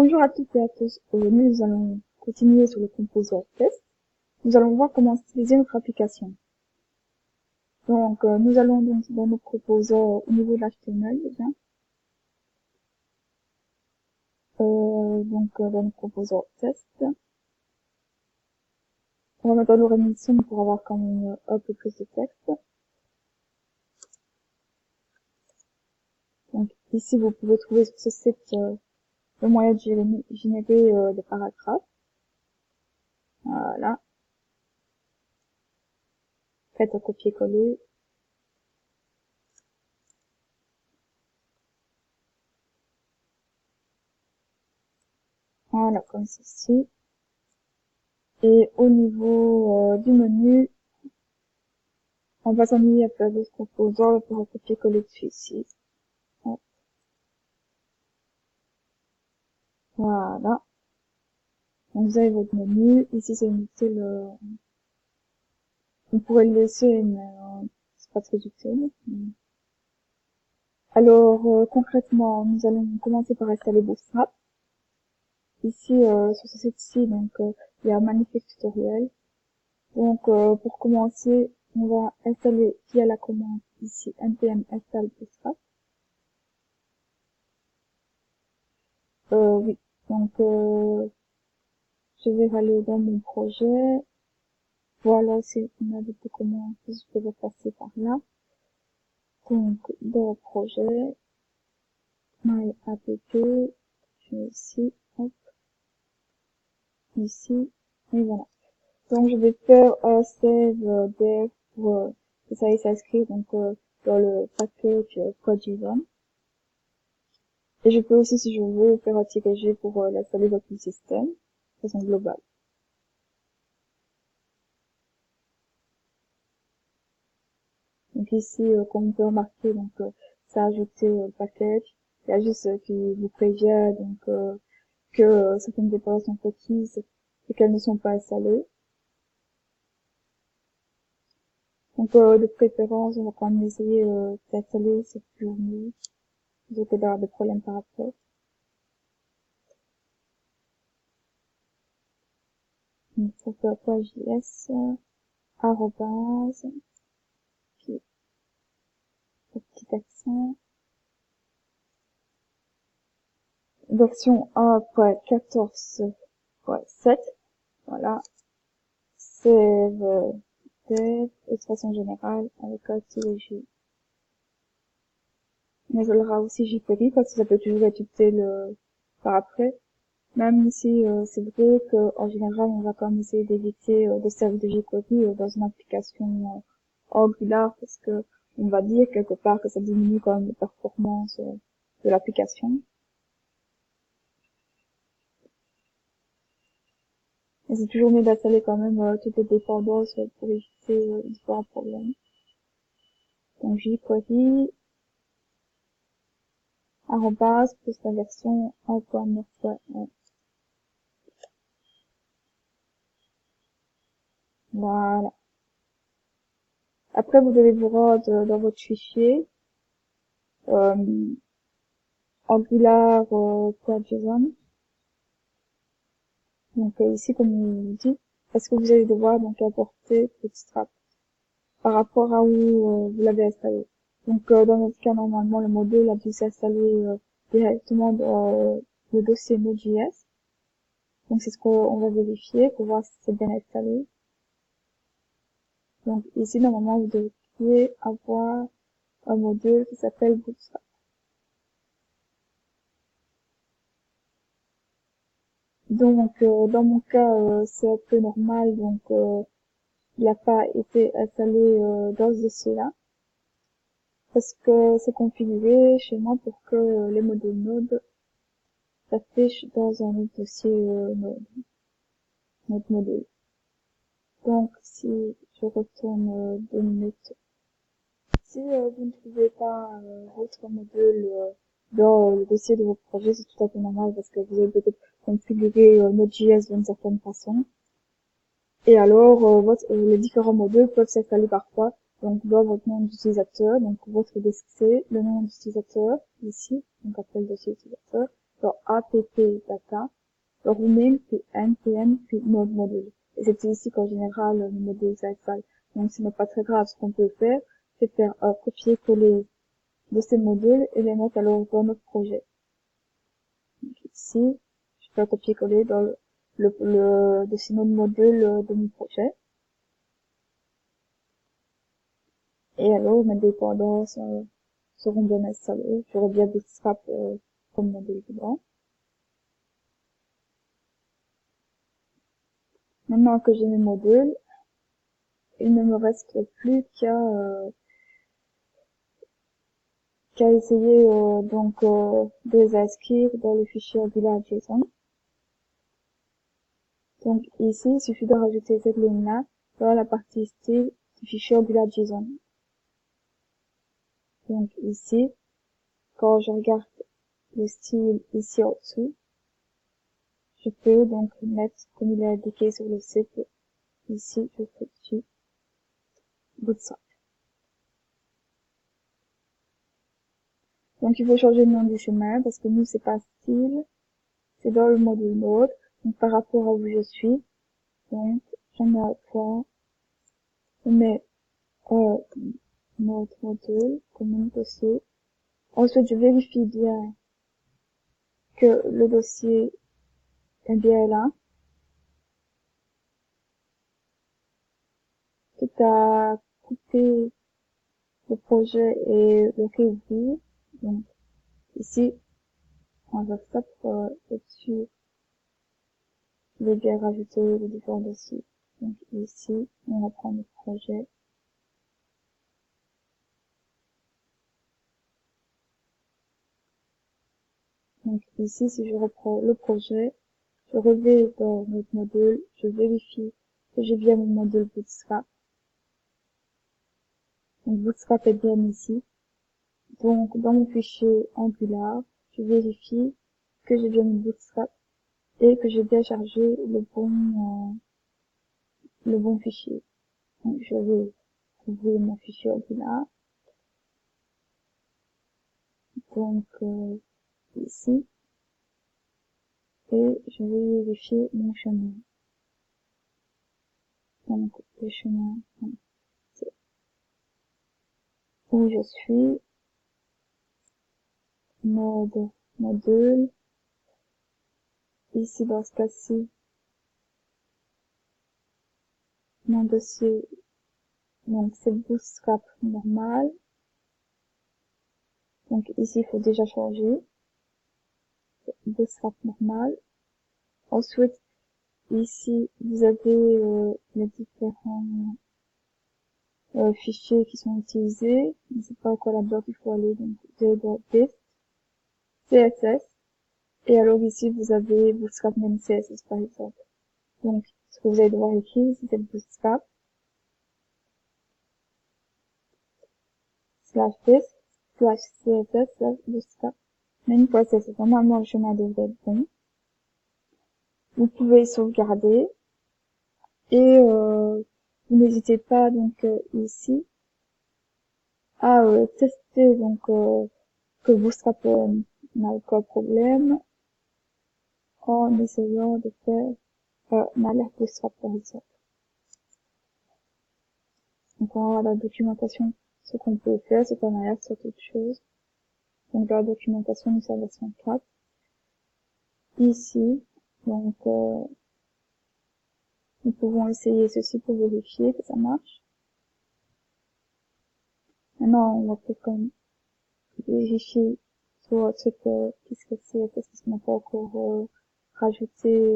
Bonjour à toutes et à tous. Aujourd'hui, nous allons continuer sur le composant test. Nous allons voir comment styliser notre application. Donc, nous allons donc dans nos composants au niveau de l'HTML, déjà. Dans nos composants test. On va mettre dans nos émissions pour avoir quand même un peu plus de texte. Donc, ici, vous pouvez trouver sur ce site le moyen de générer des paragraphes. Voilà. Faites un copier-coller. Voilà, comme ceci. Et au niveau du menu, on va s'ennuyer à faire d'autres composants pour copier-coller dessus ici. Hop. Voilà. Donc vous avez votre menu. Ici c'est inutile. On pourrait le laisser, mais c'est pas très utile. Alors concrètement, nous allons commencer par installer Bootstrap. Ici sur ce site-ci, donc il y a un magnifique tutoriel. Donc pour commencer, on va installer via la commande ici npm install Bootstrap. Oui. Donc je vais aller dans mon projet. Voilà, c'est une habitude de comment je peux passer par là. Donc dans le projet, my app, je vais ici, hop, ici, et voilà. Donc je vais faire un save dev pour que ça y s'inscrire donc dans le package Code.json. Et je peux aussi, si je veux, faire un -g pour l'installer dans tout le système, de façon globale. Donc ici, comme on peut remarquer, donc ça a ajouté le package. Il y a juste qui vous prévient donc que certaines dépenses sont requises et qu'elles ne sont pas installées. Donc de préférence, on va quand même essayer d'installer cette journée, plutôt que d'avoir des problèmes par après. Donc ça fait .js, arrobase, puis petit accent, version 1.14.7, voilà, save dev, et de façon générale, avec un -g. Mais je l'aura aussi jQuery parce que ça peut toujours être utile par après. Même si c'est vrai qu'en général, on va quand même essayer d'éviter de servir de jQuery dans une application Angular parce que on va dire quelque part que ça diminue quand même les performances de l'application. Et c'est toujours mieux d'installer quand même toutes les dépendances pour éviter différents problèmes. Donc jQuery, arrobase, plus la version 1.9.1. Voilà. Après, vous devez vous rendre dans votre fichier Angular.json. Donc ici, comme on vous dit, est-ce que vous allez devoir donc importer Bootstrap par rapport à où vous l'avez installé. Donc dans notre cas, normalement, le module a dû s'installer directement dans le dossier Node.js. Donc c'est ce qu'on va vérifier pour voir si c'est bien installé. Donc ici, normalement, vous devriez avoir un module qui s'appelle Bootstrap. Donc dans mon cas, c'est un peu normal, donc il n'a pas été installé dans ce dossier-là, parce que c'est configuré chez moi pour que les modules Node s'affichent dans un autre dossier Node, notre module. Donc si je retourne 2 minutes, si vous ne trouvez pas votre module dans le dossier de votre projet, c'est tout à fait normal parce que vous avez peut-être configuré Node.js d'une certaine façon. Et alors, les différents modules peuvent s'installer parfois, donc dans votre nom d'utilisateur, donc votre DSC, le nom d'utilisateur, ici, donc après le dossier utilisateur, genre app data, le rename, puis npm, puis node module. Et c'est ici qu'en général, le module s'installe. Donc, ce n'est pas très grave. Ce qu'on peut faire, c'est faire un copier-coller de ces modules et les mettre alors dans notre projet. Donc, ici, je fais un copier-coller dans de ces nodes modules de mon projet. Et alors, mes dépendances seront bien installées. J'aurai bien Bootstrap comme module dedans. Maintenant que j'ai mes modules, il ne me reste plus qu'à essayer de les inscrire dans le fichier AngularJSON. Donc ici, il suffit de rajouter cette ligne-là dans la partie style du fichier AngularJSON. Donc ici, quand je regarde le style ici en dessous, je peux donc mettre, comme il est indiqué sur le site, ici, je fais dessus Bootstrap. Donc il faut changer le nom du chemin parce que nous c'est pas style, c'est dans le module node. Donc par rapport à où je suis, donc j'en mets un point, je mets notre module comme un dossier. Ensuite je vérifie bien que le dossier est bien là. Tout à couper le projet et le réouvrir. Donc ici on va faire ça pour être sûr. Je vais bien rajouter les différents dossiers. Donc ici on va prendre le projet. Donc ici, si je reprends le projet, je reviens dans notre module, je vérifie que j'ai bien mon module Bootstrap. Donc Bootstrap est bien ici. Donc dans mon fichier Angular, je vérifie que j'ai bien mon Bootstrap et que j'ai bien chargé le bon fichier. Donc je vais ouvrir mon fichier Angular. Donc ici, et je vais vérifier mon chemin. Donc le chemin, c'est où je suis, node module. Ici, dans ce cas-ci, mon dossier, donc c'est Bootstrap normal. Donc ici, il faut déjà changer. Bootstrap normal. Ensuite, ici, vous avez les différents fichiers qui sont utilisés. Je ne sais pas à quoi là-dedans il faut aller. Donc, vous allez dans Best, CSS. Et alors ici, vous avez Bootstrap même CSS par exemple. Donc, ce que vous allez devoir écrire, c'est Bootstrap /best /css/bootstrap. Mais une fois c'est normalement le chemin devrait être bon. Vous pouvez sauvegarder et vous n'hésitez pas donc ici à tester donc que Bootstrap n'a aucun problème en essayant de faire une alerte Bootstrap par exemple. Donc on va voir la documentation, ce qu'on peut faire, c'est qu'on alerte sur toute chose. Donc dans la documentation, nous sommes version 4. Ici, donc nous pouvons essayer ceci pour vérifier que ça marche. Maintenant, on va peut-être quand même vérifier sur un truc qu'est-ce que c'est, parce qu'on n'a pas encore rajouté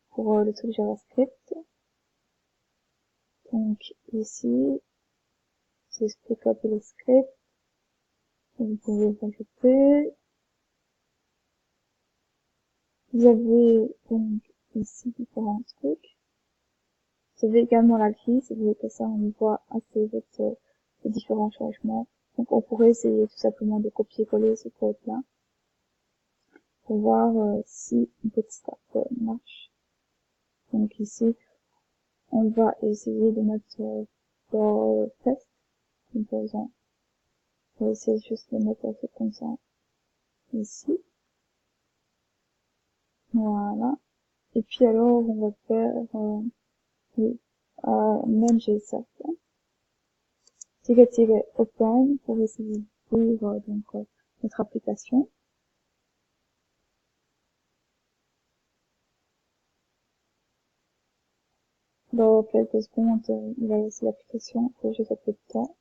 pour le truc JavaScript. Donc ici, j'explique un peu le script. Vous pouvez rajouter. Vous avez donc ici différents trucs. Vous avez également la grille, si vous voulez que ça, on voit assez vite les différents changements. Donc on pourrait essayer tout simplement de copier-coller ce code-là pour voir si Bootstrap marche. Donc ici, on va essayer de mettre dans test, composant. On va essayer juste de mettre un truc comme ça. ici. Voilà. Et puis alors, on va faire, oui, même j'ai ça fait. Open pour essayer d'ouvrir notre application. Dans quelques secondes, il va laisser l'application, il faut juste un peu de temps.